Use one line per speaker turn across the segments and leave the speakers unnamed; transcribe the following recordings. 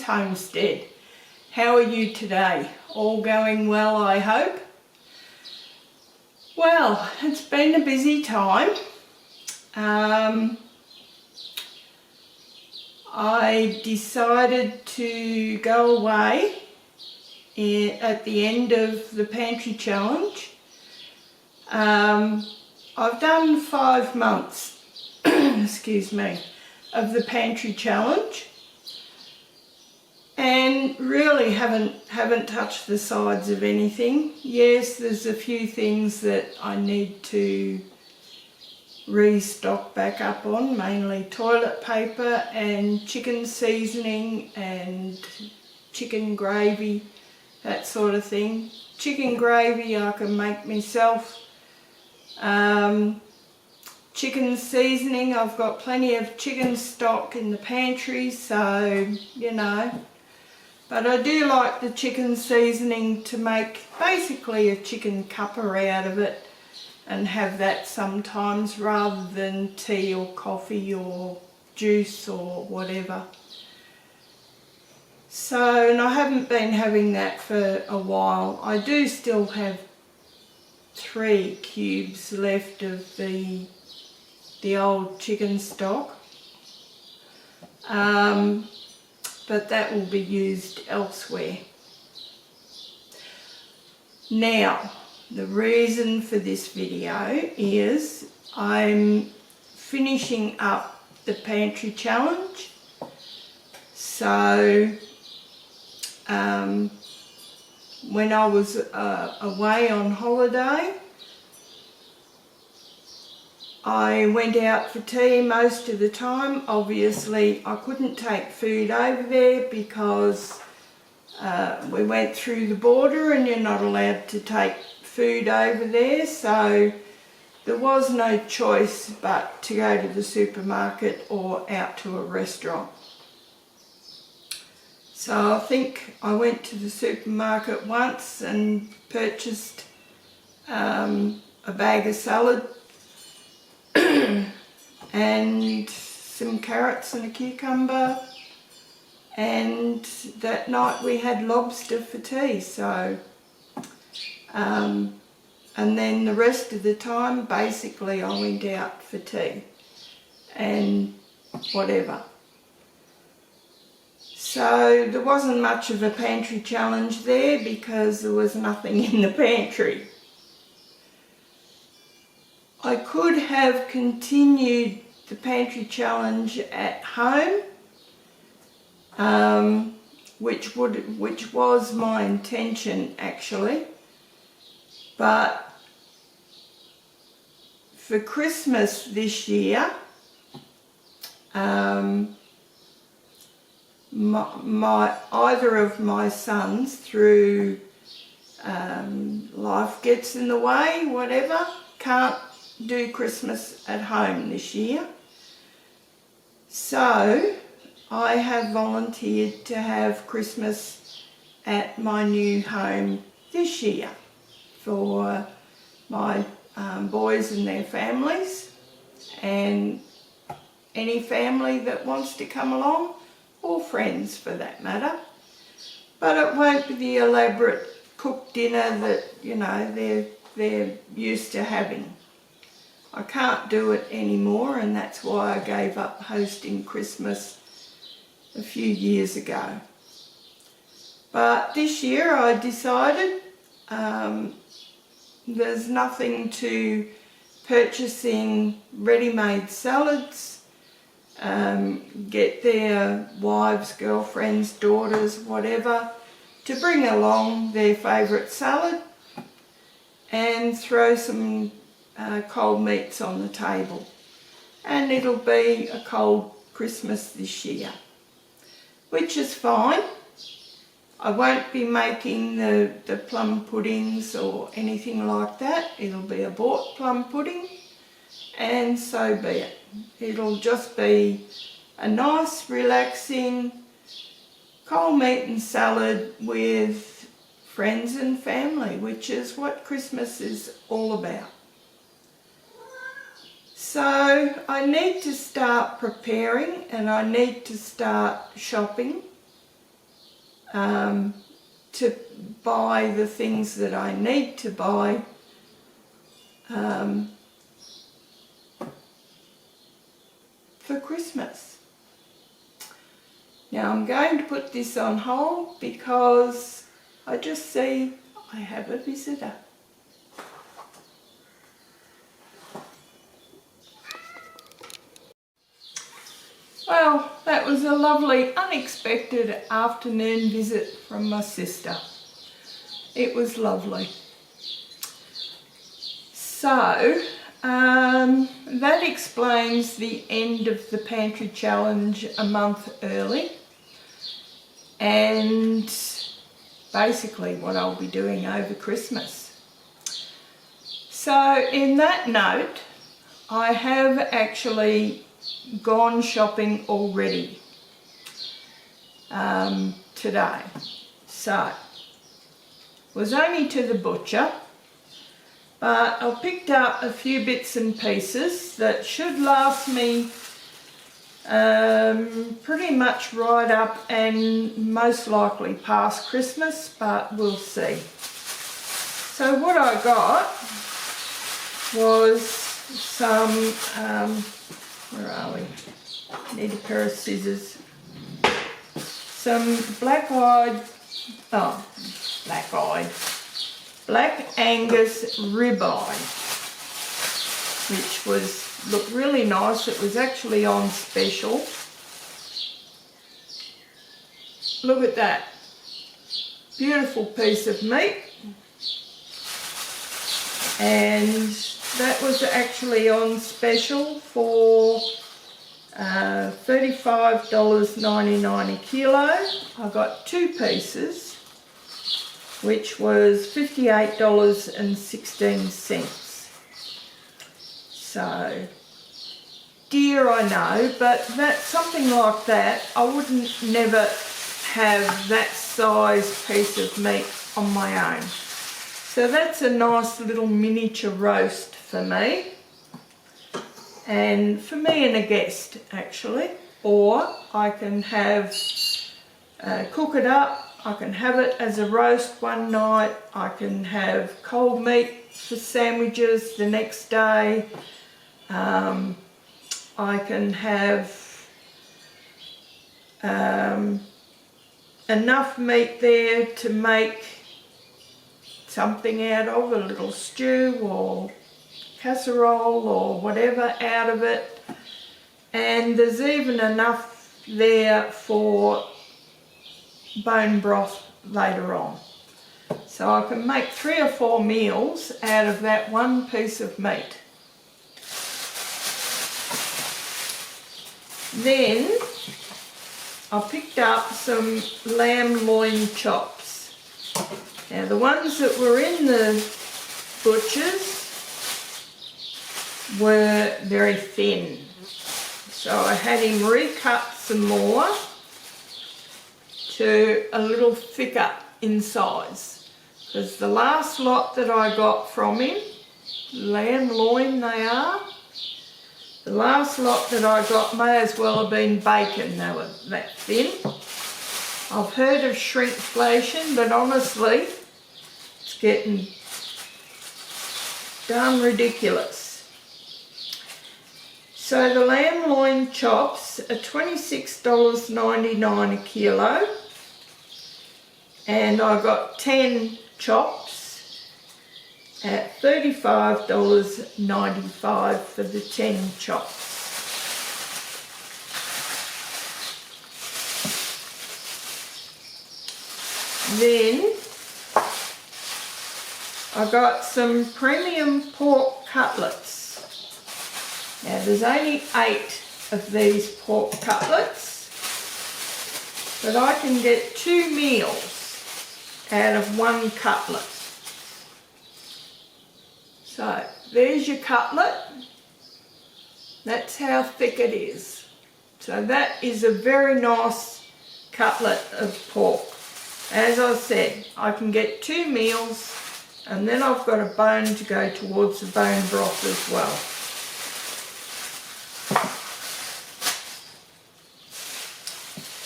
homestead. How are you today? All going well, I hope? Well, it's been a busy time. I decided to go away at the end of the Pantry challenge. I've done 5 months, excuse me, of the Pantry challenge, and really haven't touched the sides of anything. Yes, there's a few things that I need to restock back up on, mainly toilet paper and chicken seasoning and chicken gravy, that sort of thing. Chicken gravy I can make myself. Chicken seasoning, I've got plenty of chicken stock in the pantry, so you know. But I do like the chicken seasoning to make basically a chicken cuppa out of it and have that sometimes rather than tea or coffee or juice or whatever. So, and I haven't been having that for a while. I do still have 3 cubes left of the old chicken stock, but that will be used elsewhere. Now, the reason for this video is I'm finishing up the Pantry challenge. So when I was away on holiday, I went out for tea most of the time. Obviously I couldn't take food over there because we went through the border and you're not allowed to take food over there, so there was no choice but to go to the supermarket or out to a restaurant. So I think I went to the supermarket once and purchased a bag of salad and some carrots and a cucumber, and that night we had lobster for tea. So and then the rest of the time basically I went out for tea and whatever. So there wasn't much of a pantry challenge there because there was nothing in the pantry. I could have continued the Pantry challenge at home, which was my intention actually, but for Christmas this year, either of my sons, through life gets in the way, whatever, can't do Christmas at home this year. So I have volunteered to have Christmas at my new home this year for my boys and their families, and any family that wants to come along, or friends for that matter. But it won't be the elaborate cooked dinner that, you know, they're used to having. I can't do it anymore, and that's why I gave up hosting Christmas a few years ago. But this year I decided there's nothing to purchasing ready-made salads, get their wives, girlfriends, daughters, whatever, to bring along their favourite salad and throw some cold meats on the table, and it'll be a cold Christmas this year, which is fine. I won't be making the plum puddings or anything like that. It'll be a bought plum pudding, and so be it. It'll just be a nice relaxing cold meat and salad with friends and family, which is what Christmas is all about. So I need to start preparing, and I need to start shopping to buy the things that I need to buy for Christmas. Now I'm going to put this on hold because I just see I have a visitor. Well, that was a lovely, unexpected afternoon visit from my sister. It was lovely. So, that explains the end of the Pantry Challenge a month early, and basically what I'll be doing over Christmas. So in that note, I have actually gone shopping already today. So, was only to the butcher, but I picked up a few bits and pieces that should last me pretty much right up and most likely past Christmas, but we'll see. So what I got was some, where are we? Need a pair of scissors. Some black Angus ribeye, which looked really nice. It was actually on special. Look at that. Beautiful piece of meat. And that was actually on special for $35.99 a kilo. I got 2 pieces, which was $58.16. So, dear, I know, but that's something like that. I wouldn't never have that size piece of meat on my own. So that's a nice little miniature roast for me. And for me and a guest, actually. Or I can have, cook it up. I can have it as a roast one night. I can have cold meat for sandwiches the next day. I can have enough meat there to make something out of, a little stew or casserole or whatever out of it. And there's even enough there for bone broth later on. So I can make 3 or 4 meals out of that one piece of meat. Then I picked up some lamb loin chops. Now the ones that were in the butcher's were very thin. So I had him recut some more to a little thicker in size. Because the last lot that I got from him, lamb loin they are, the last lot that I got may as well have been bacon, they were that thin. I've heard of shrinkflation, but honestly, it's getting darn ridiculous. So the lamb loin chops are $26.99 a kilo, and I got 10 chops at $35.95 for the 10 chops. Then I got some premium pork cutlets. Now there's only 8 of these pork cutlets, but I can get 2 meals out of 1 cutlet. So there's your cutlet. That's how thick it is. So that is a very nice cutlet of pork. As I said, I can get 2 meals, and then I've got a bone to go towards the bone broth as well.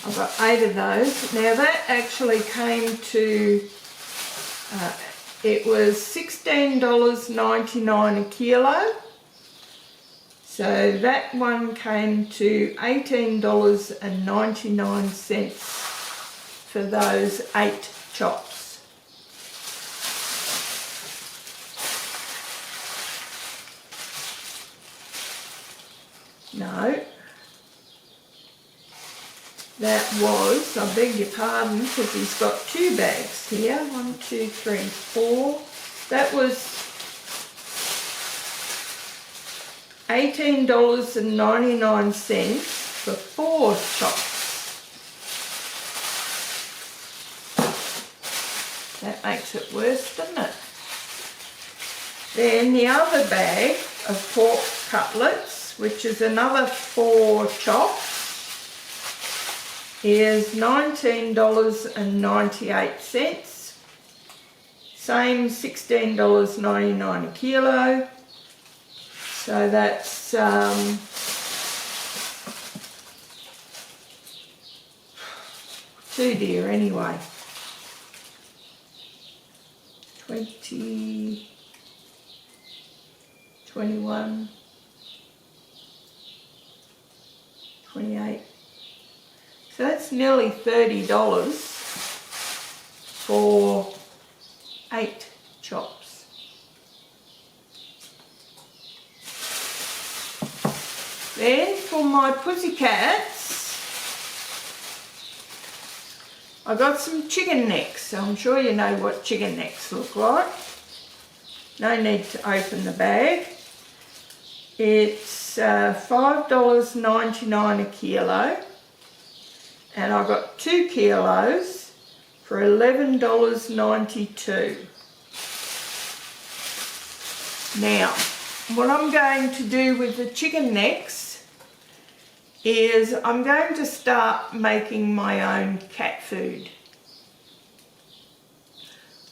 I've got 8 of those. Now that actually came to, it was $16.99 a kilo. So that one came to $18.99 for those 8 chops. No, that was, I beg your pardon, because he's got 2 bags here, 1, 2, 3, 4. That was $18.99 for 4 chops. That makes it worse, doesn't it? Then the other bag of pork cutlets, which is another 4 chops, is $19.98. Same $16.99 a kilo. So that's too dear anyway. 20, 21, 28. So that's nearly $30 for 8 chops. Then for my pussycats, I got some chicken necks. I'm sure you know what chicken necks look like. No need to open the bag. It's $5.99 a kilo, and I got 2 kilos for $11.92. Now, what I'm going to do with the chicken necks is I'm going to start making my own cat food.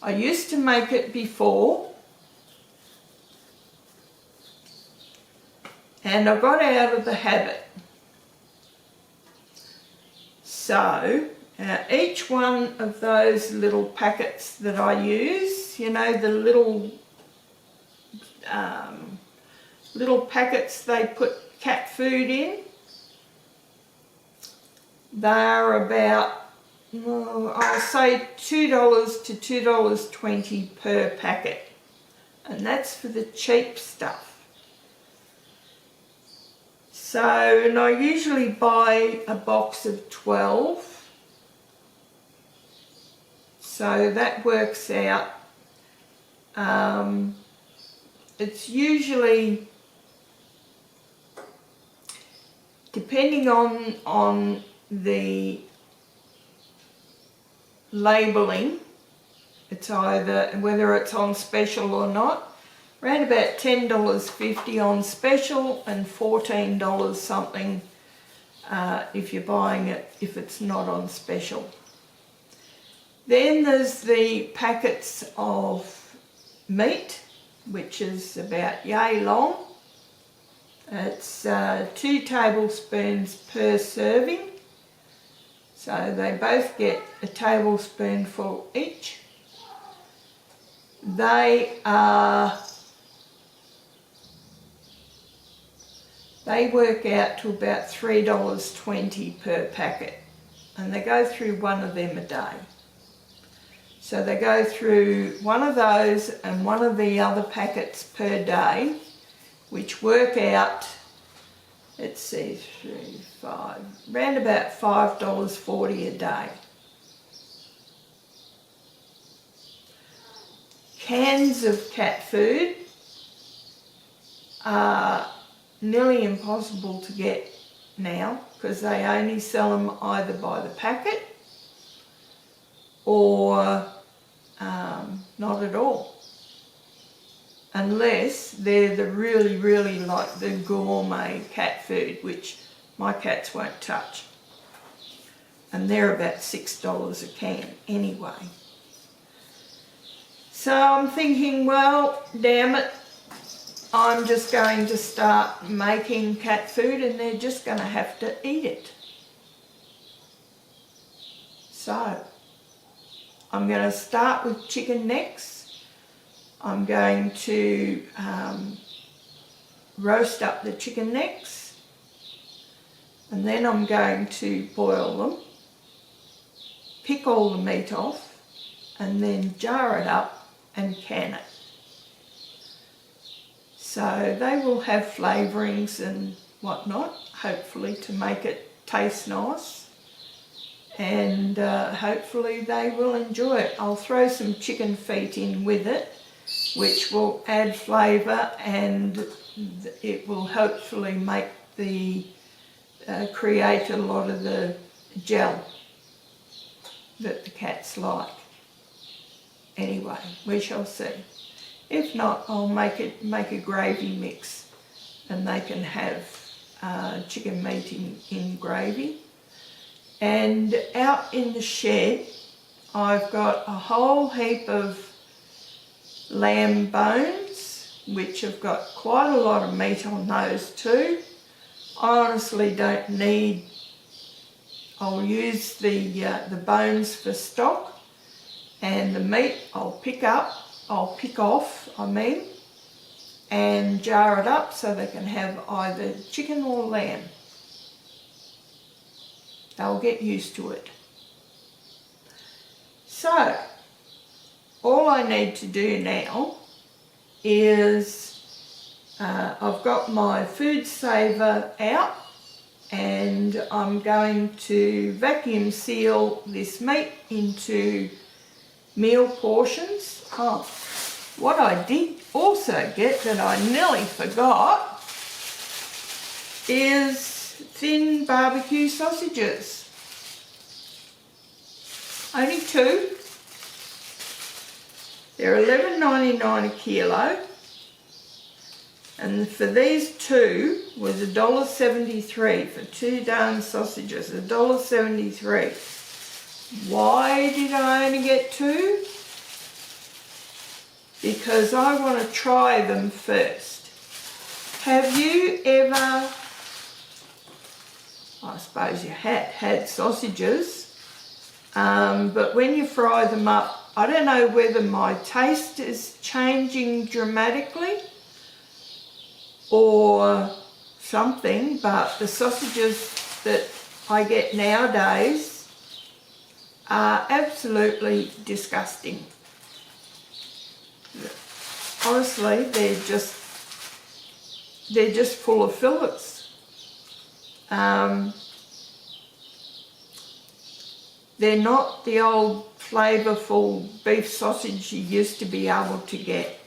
I used to make it before, and I got out of the habit. So, each one of those little packets that I use, you know, the little packets they put cat food in, they're about, I'll say $2 to $2.20 per packet, and that's for the cheap stuff. So, and I usually buy a box of 12, so that works out, it's usually, depending on the labelling, it's either, whether it's on special or not, around about $10.50 on special and $14 something if you're buying it if it's not on special. Then there's the packets of meat, which is about yay long. It's 2 tablespoons per serving, so they both get a tablespoonful each. They work out to about $3.20 per packet, and they go through one of them a day. So they go through one of those and one of the other packets per day, which work out, let's see, 3, 5, around about $5.40 a day. Cans of cat food are nearly impossible to get now because they only sell them either by the packet or not at all, unless they're the really like the gourmet cat food, which my cats won't touch, and they're about $6 a can anyway. So I'm thinking, well, damn it, I'm just going to start making cat food and they're just going to have to eat it. So I'm going to start with chicken necks. I'm going to roast up the chicken necks, and then I'm going to boil them, pick all the meat off, and then jar it up and can it. So they will have flavourings and whatnot, hopefully to make it taste nice, and hopefully they will enjoy it. I'll throw some chicken feet in with it, which will add flavour, and it will hopefully make the create a lot of the gel that the cats like. Anyway, we shall see. If not, I'll make a gravy mix, and they can have chicken meat in gravy. And out in the shed, I've got a whole heap of lamb bones, which have got quite a lot of meat on those too. I honestly don't need, I'll use the bones for stock, and the meat I'll pick off, and jar it up so they can have either chicken or lamb. They'll get used to it. So, all I need to do now is I've got my food saver out, and I'm going to vacuum seal this meat into meal portions. Oh, what I did also get that I nearly forgot is thin barbecue sausages. Only 2. They're $11.99 a kilo, and for these 2 was $1.73 for 2 darn sausages, $1.73. Why did I only get 2? Because I want to try them first. Have you ever, I suppose you had sausages, but when you fry them up, I don't know whether my taste is changing dramatically or something, but the sausages that I get nowadays are absolutely disgusting. Honestly, they're just full of fillets. They're not the old flavourful beef sausage you used to be able to get.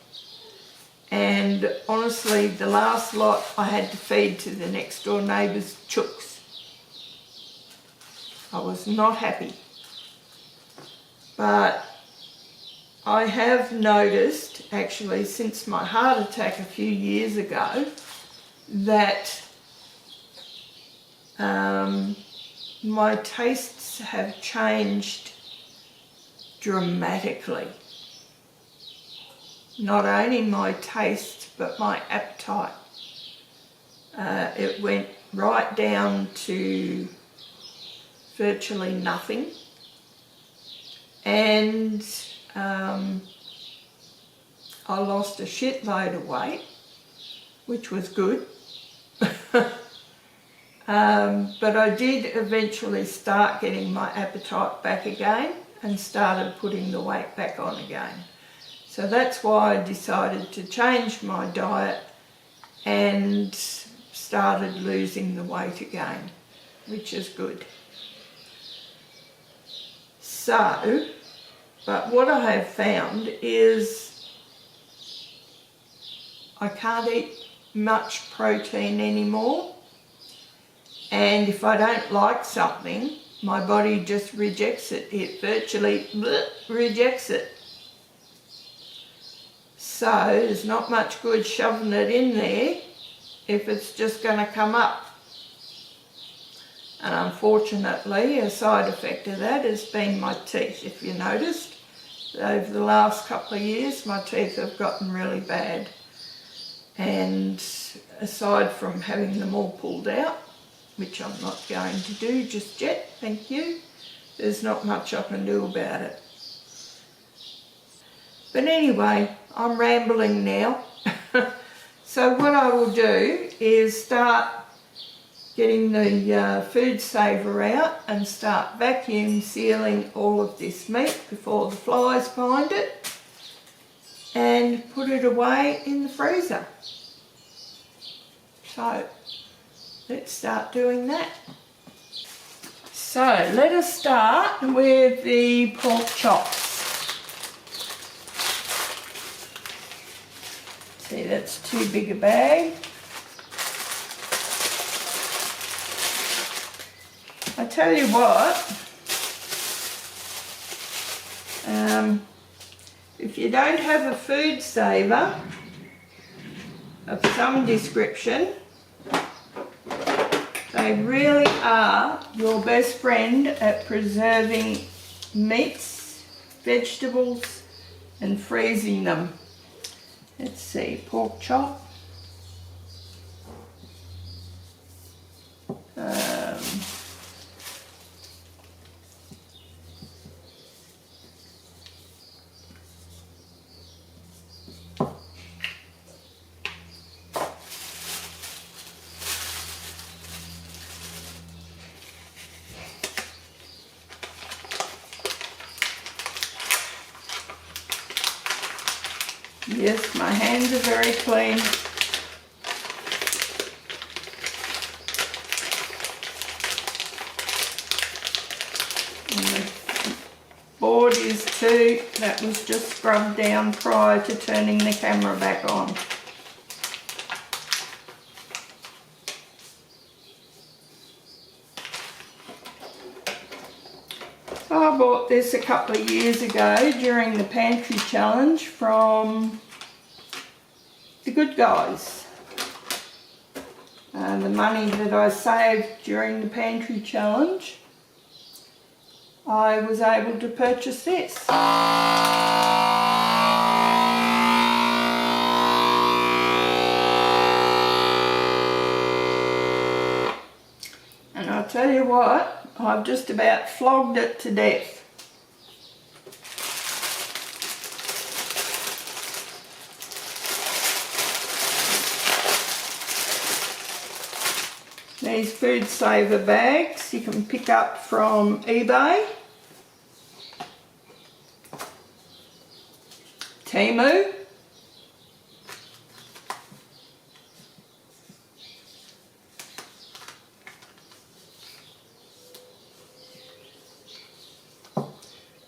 And honestly, the last lot I had to feed to the next door neighbour's chooks. I was not happy. But I have noticed, actually, since my heart attack a few years ago, that my tastes have changed dramatically. Not only my taste, but my appetite. It went right down to virtually nothing. And I lost a shitload of weight, which was good. But I did eventually start getting my appetite back again and started putting the weight back on again. So that's why I decided to change my diet and started losing the weight again, which is good. So, but what I have found is I can't eat much protein anymore, and if I don't like something, my body just rejects it. It virtually rejects it. So there's not much good shoving it in there if it's just going to come up. And unfortunately, a side effect of that has been my teeth. If you noticed, over the last couple of years, my teeth have gotten really bad. And aside from having them all pulled out, which I'm not going to do just yet, thank you, there's not much I can do about it. But anyway, I'm rambling now. So what I will do is start getting the food saver out and start vacuum sealing all of this meat before the flies find it, and put it away in the freezer. So let's start doing that. So let us start with the pork chops. See, that's too big a bag. I tell you what, if you don't have a food saver of some description, they really are your best friend at preserving meats, vegetables, and freezing them. Let's see, pork chop. Yes, my hands are very clean. And the board is too. That was just scrubbed down prior to turning the camera back on. So I bought this a couple of years ago during the Pantry challenge from the good guys. The money that I saved during the Pantry challenge, I was able to purchase this. And I'll tell you what, I've just about flogged it to death. These food saver bags you can pick up from eBay, Temu,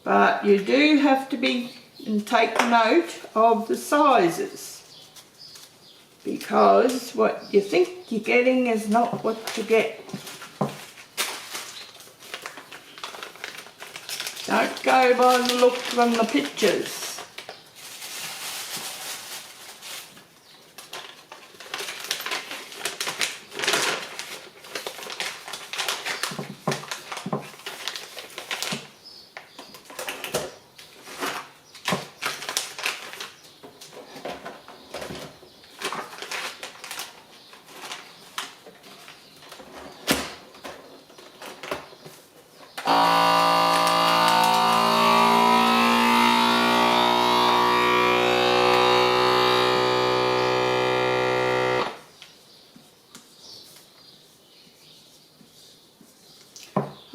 but you do have to take note of the sizes, because what you think you're getting is not what you get. Don't go by the look from the pictures.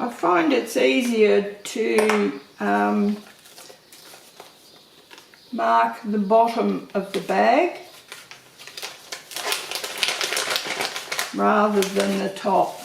I find it's easier to mark the bottom of the bag rather than the top.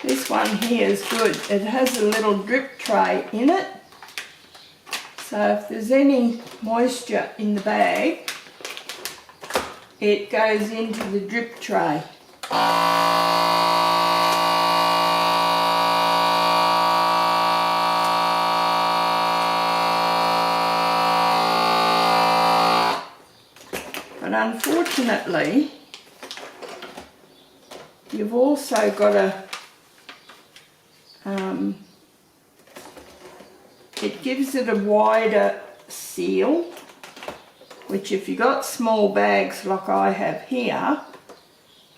This one here is good. It has a little drip tray in it, So if there's any moisture in the bag, it goes into the drip tray. But unfortunately, you've also got to, it gives it a wider seal, which if you've got small bags like I have here,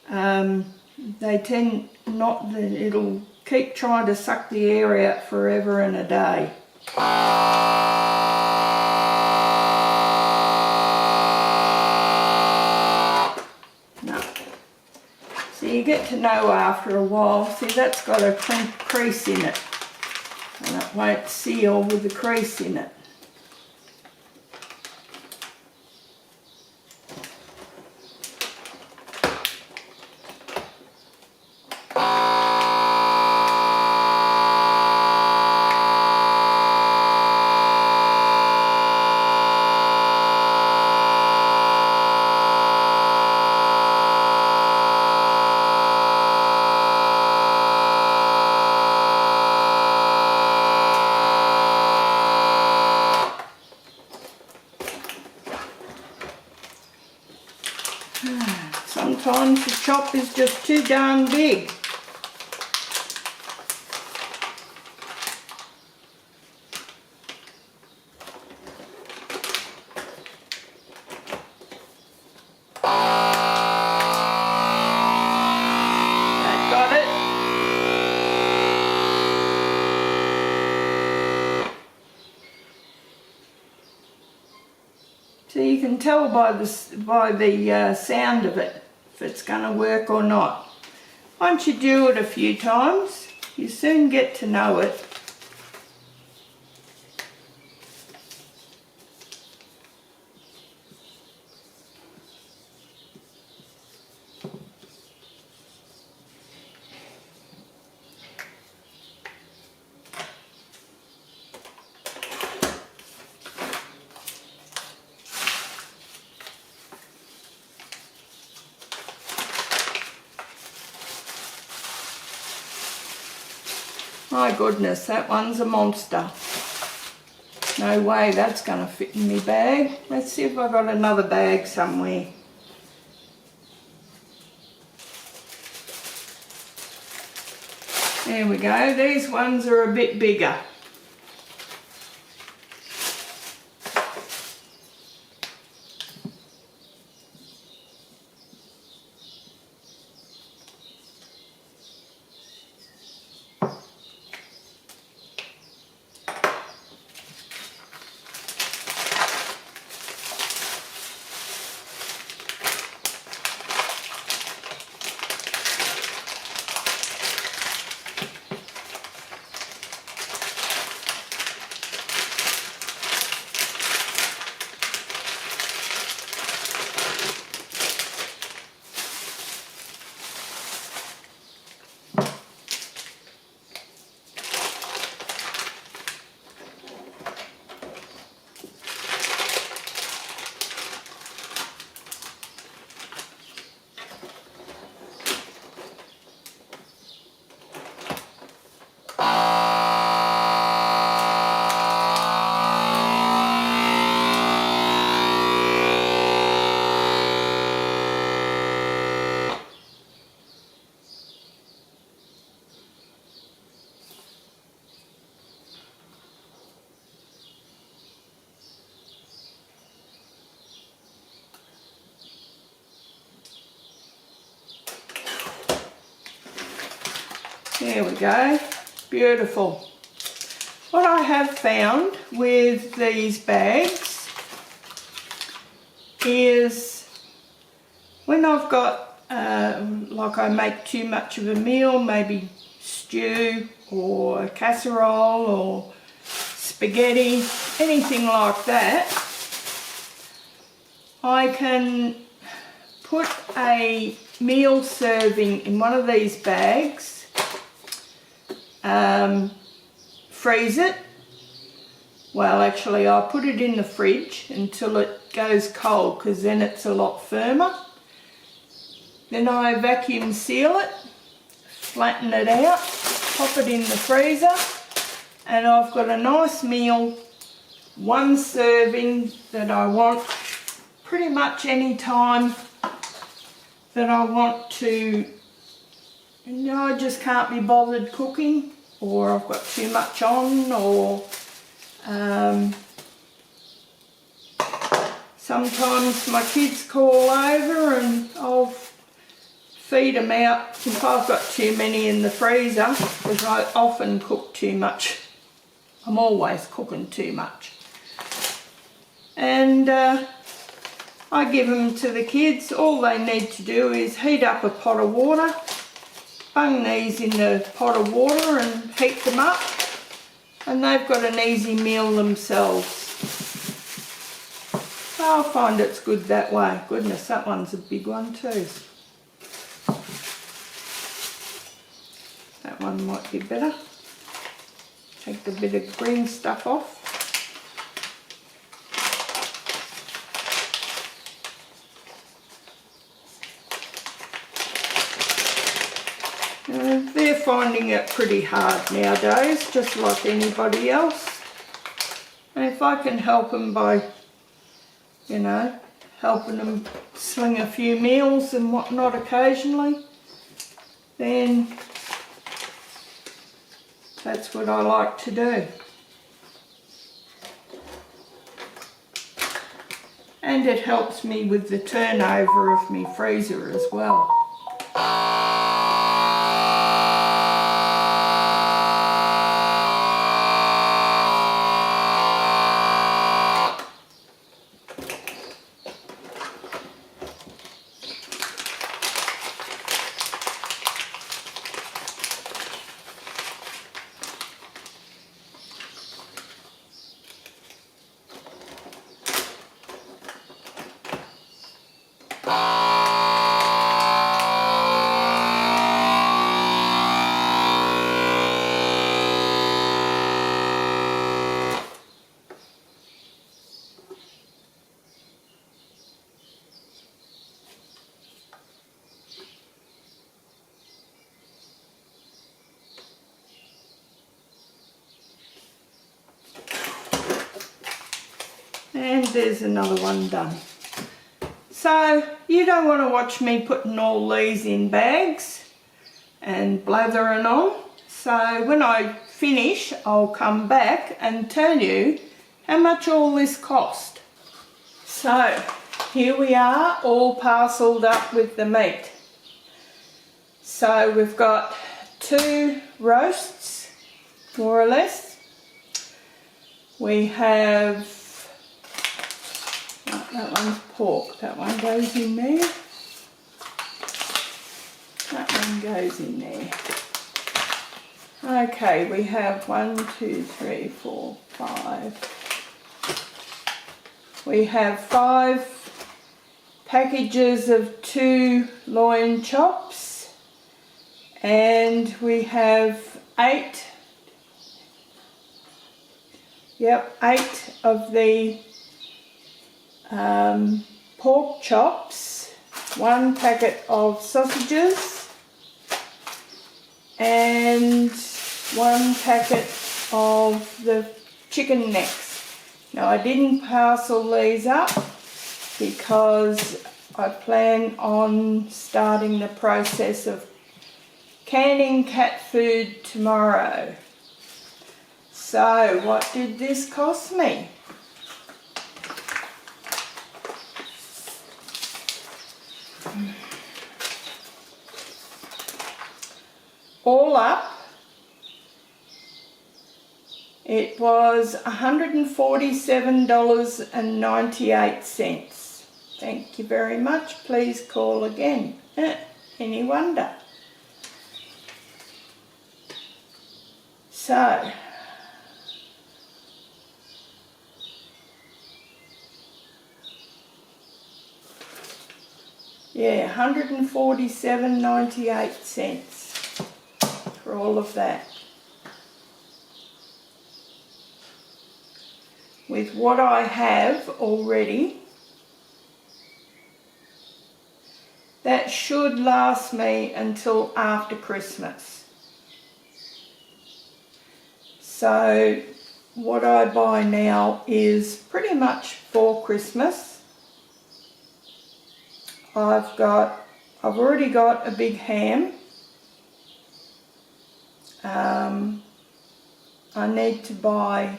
they tend not, it'll keep trying to suck the air out forever and a day. No. So you get to know after a while, see that's got a crease in it, and it won't seal with the crease in it. Sometimes the chop is just too darn big. That got it. So you can tell by the sound of it if it's going to work or not. Once you do it a few times, you soon get to know it. My goodness, that one's a monster. No way that's going to fit in my bag. Let's see if I've got another bag somewhere. There we go, these ones are a bit bigger. There we go, beautiful. What I have found with these bags is when I've got, like I make too much of a meal, maybe stew or a casserole or spaghetti, anything like that, I can put a meal serving in one of these bags, freeze it, Well, actually I put it in the fridge until it goes cold, because then it's a lot firmer. Then I vacuum seal it, flatten it out, pop it in the freezer, and I've got a nice meal, one serving that I want pretty much any time that I want to, I just can't be bothered cooking, or I've got too much on, or sometimes my kids call over and I'll feed them out if I've got too many in the freezer, because I often cook too much. I'm always cooking too much. And I give them to the kids. All they need to do is heat up a pot of water, bung these in the pot of water and heat them up, and they've got an easy meal themselves. I find it's good that way. Goodness, that one's a big one too. That one might be better. Take the bit of green stuff off. They're finding it pretty hard nowadays, just like anybody else. And if I can help them by, helping them sling a few meals and whatnot occasionally, then that's what I like to do. And it helps me with the turnover of my freezer as well. And there's another one done. So you don't want to watch me putting all these in bags and blathering on. So when I finish, I'll come back and tell you how much all this cost. So here we are, all parcelled up with the meat. So we've got 2 roasts, more or less. We have, that one's pork, that one goes in there. That one goes in there. Okay, we have 1, 2, 3, 4, 5. We have 5 packages of 2 loin chops, and we have 8 of the pork chops, 1 packet of sausages, and 1 packet of the chicken necks. Now I didn't parcel these up because I plan on starting the process of canning cat food tomorrow. So what did this cost me? All up, it was $147.98. Thank you very much. Please call again. Any wonder? So, yeah, $147.98 for all of that. with what I have already, that should last me until after Christmas. So what I buy now is pretty much for Christmas. I've already got a big ham. I need to buy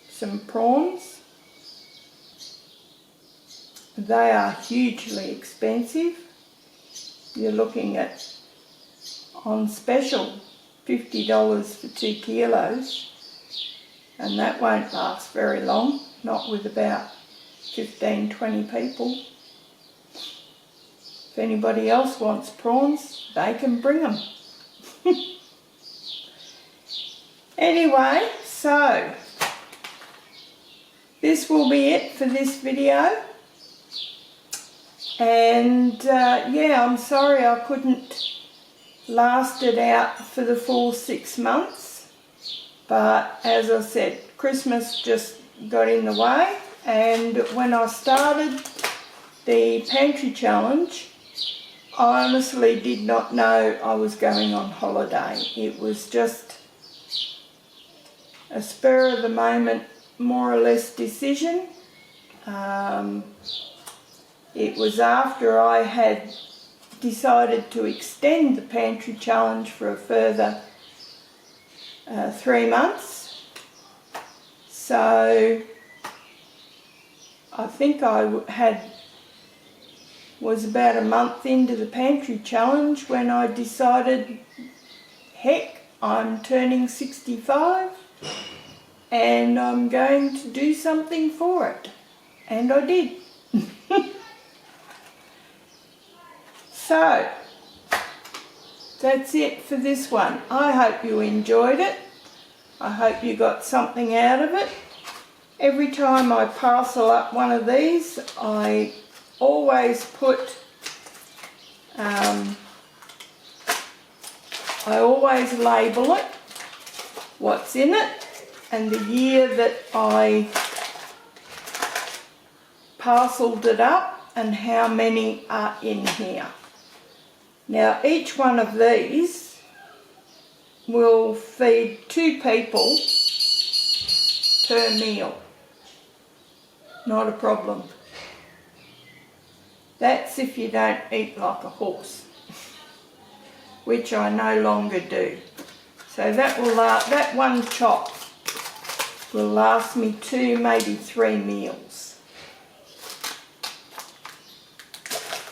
some prawns. They are hugely expensive. You're looking at, on special, $50 for 2 kilos, and that won't last very long, not with about 15-20 people. If anybody else wants prawns, they can bring them. Anyway, so this will be it for this video. And yeah, I'm sorry I couldn't last it out for the full 6 months. But as I said, Christmas just got in the way. And when I started the Pantry Challenge, I honestly did not know I was going on holiday. It was just a spur of the moment, more or less, decision. It was after I had decided to extend the Pantry Challenge for a further 3 months. So I think I was about a month into the Pantry Challenge when I decided, heck, I'm turning 65 and I'm going to do something for it. And I did. So, that's it for this one. I hope you enjoyed it. I hope you got something out of it. Every time I parcel up one of these, I always put, I always label it, what's in it, and the year that I parcelled it up and how many are in here. Now each one of these will feed 2 people per meal. Not a problem. That's if you don't eat like a horse, which I no longer do. So that one chop will last me 2, maybe 3 meals.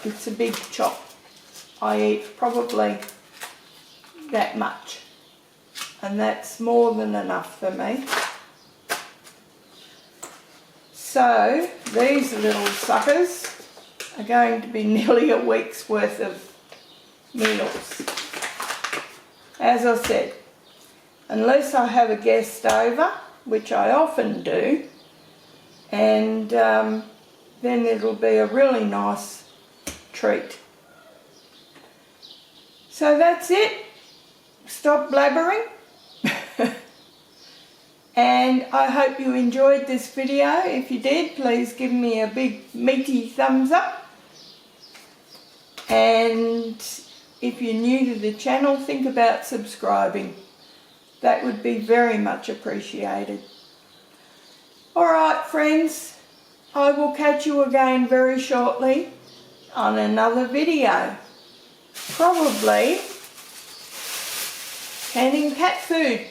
It's a big chop. I eat probably that much, and that's more than enough for me. So these little suckers are going to be nearly a week's worth of meals. As I said, unless I have a guest over, which I often do, and then it'll be a really nice treat. So that's it. Stop blabbering. And I hope you enjoyed this video. If you did, please give me a big meaty thumbs up. And if you're new to the channel, think about subscribing. That would be very much appreciated. Alright friends, I will catch you again very shortly on another video. Probably canning cat food.